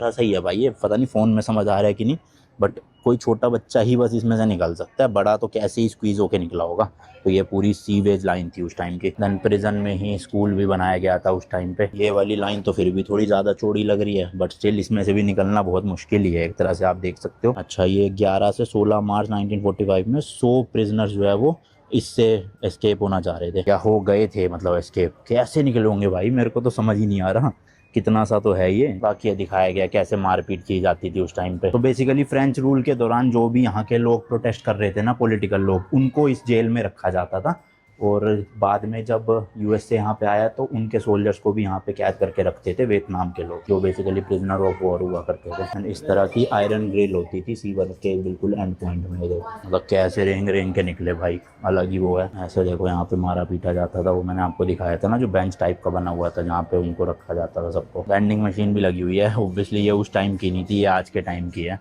थोड़ा सही है भाई, ये पता नहीं फ़ोन में समझ आ रहा है कि नहीं, बट कोई छोटा बच्चा ही बस इसमें से निकल सकता है, बड़ा तो कैसे ही स्क्वीज होके निकला होगा। तो ये पूरी सीवेज लाइन थी उस टाइम की। देन प्रिजन में ही स्कूल भी बनाया गया था उस टाइम पे। ये वाली लाइन तो फिर भी थोड़ी ज़्यादा चौड़ी लग रही है, बट स्टिल इसमें से भी निकलना बहुत मुश्किल ही है एक तरह से, आप देख सकते हो। अच्छा, ये 11 से 16 मार्च 1945 में 100 प्रिजनर्स जो है वो इससे एस्केप होना चाह रहे थे, क्या हो गए थे, मतलब एस्केप कैसे निकले होंगे भाई, मेरे को तो समझ ही नहीं आ रहा। कितना सा तो है ये। बाकी ये दिखाया गया कैसे मारपीट की जाती थी उस टाइम पे। तो बेसिकली फ्रेंच रूल के दौरान जो भी यहाँ के लोग प्रोटेस्ट कर रहे थे ना, पॉलिटिकल लोग, उनको इस जेल में रखा जाता था। और बाद में जब यूएस से यहाँ पे आया तो उनके सोल्जर्स को भी यहाँ पे कैद करके रखते थे, वियतनाम के लोग, जो बेसिकली प्रिजनर ऑफ वॉर हुआ करते थे। And इस तरह की आयरन ग्रिल होती थी सीवर के बिल्कुल एंड पॉइंट में। देखो मतलब कैसे रेंग रेंग के निकले भाई, अलग ही वो है। ऐसे देखो यहाँ पे मारा पीटा जाता था, वो मैंने आपको दिखाया था ना, जो बेंच टाइप का बना हुआ था जहाँ पे उनको रखा जाता था सबको। वेंडिंग मशीन भी लगी हुई है, ऑब्वियसली ये उस टाइम की नहीं थी, ये आज के टाइम की है,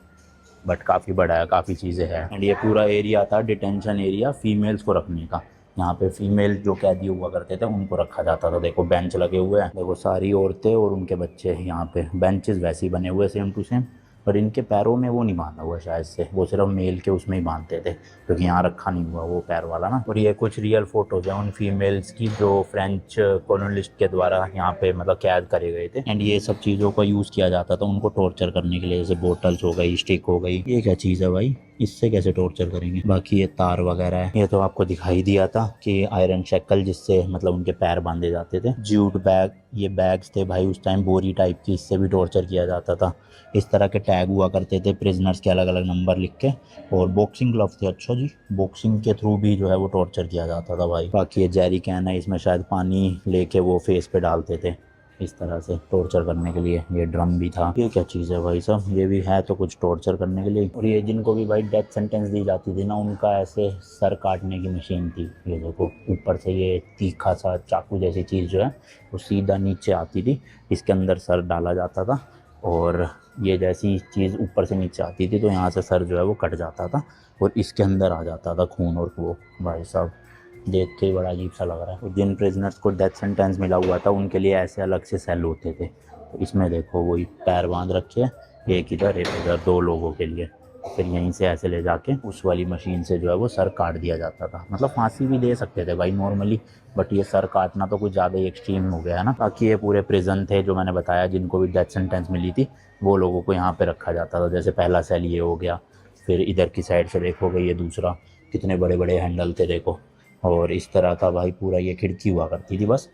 बट काफ़ी बड़ा है, काफ़ी चीज़ें हैं। एंड ये पूरा एरिया था डिटेंशन एरिया फीमेल्स को रखने का। यहाँ पे फीमेल जो कैदी हुआ करते थे उनको रखा जाता था। देखो बेंच लगे हुए हैं, देखो सारी औरतें और उनके बच्चे यहाँ पे। बेंचेस वैसे ही बने हुए सेम टू सेम, पर इनके पैरों में वो नहीं बांधा हुआ शायद से, वो सिर्फ मेल के उसमें ही बांधते थे, क्योंकि यहाँ रखा नहीं हुआ वो पैर वाला ना। और ये कुछ रियल फोटोज हैं उन फीमेल्स की जो फ्रेंच कॉलोनिस्ट के द्वारा यहाँ पे मतलब कैद करे गए थे। एंड ये सब चीज़ों का यूज़ किया जाता था उनको टॉर्चर करने के लिए, जैसे बोटल्स हो गई, स्टिक हो गई। ये क्या चीज़ है भाई, इससे कैसे टॉर्चर करेंगे। बाकी ये तार वगैरह है, ये तो आपको दिखाई दिया था कि आयरन शेकल जिससे मतलब उनके पैर बांधे जाते थे। ज्यूट बैग, ये बैग्स थे भाई उस टाइम बोरी टाइप की, इससे भी टॉर्चर किया जाता था। इस तरह के टैग हुआ करते थे प्रिजनर्स के, अलग अलग नंबर लिख के। और बॉक्सिंग ग्लव थे, अच्छा जी, बॉक्सिंग के थ्रू भी जो है वो टॉर्चर किया जाता था भाई। बाकी ये जेरी कैन है, इसमें शायद पानी लेके वो फेस पे डालते थे इस तरह से टॉर्चर करने के लिए। ये ड्रम भी था। ये क्या चीज़ है भाई साहब, ये भी है तो कुछ टॉर्चर करने के लिए। और ये जिनको भी भाई डेथ सेंटेंस दी जाती थी ना, उनका ऐसे सर काटने की मशीन थी। ये देखो ऊपर से ये तीखा सा चाकू जैसी चीज़ जो है वो सीधा नीचे आती थी, इसके अंदर सर डाला जाता था, और ये जैसी चीज़ ऊपर से नीचे आती थी तो यहाँ से सर जो है वो कट जाता था और इसके अंदर आ जाता था खून। और वो भाई साहब देख के ही बड़ा अजीब सा लग रहा है। जिन प्रिजनर्स को डेथ सेंटेंस मिला हुआ था उनके लिए ऐसे अलग से सेल होते थे। तो इसमें देखो वही पैर बांध रखे हैं, एक इधर एक इधर, दो लोगों के लिए। फिर यहीं से ऐसे ले जाके उस वाली मशीन से जो है वो सर काट दिया जाता था। मतलब फांसी भी दे सकते थे भाई नॉर्मली, बट ये सर काटना तो कुछ ज़्यादा ही एक्सट्रीम हो गया है ना। बाकी ये पूरे प्रिजन थे जो मैंने बताया, जिनको भी डेथ सेंटेंस मिली थी वो लोगों को यहाँ पे रखा जाता था। जैसे पहला सेल ये हो गया, फिर इधर की साइड से देखोगे ये दूसरा, कितने बड़े बड़े हैंडल थे देखो। और इस तरह का भाई पूरा ये खिड़की हुआ करती थी बस।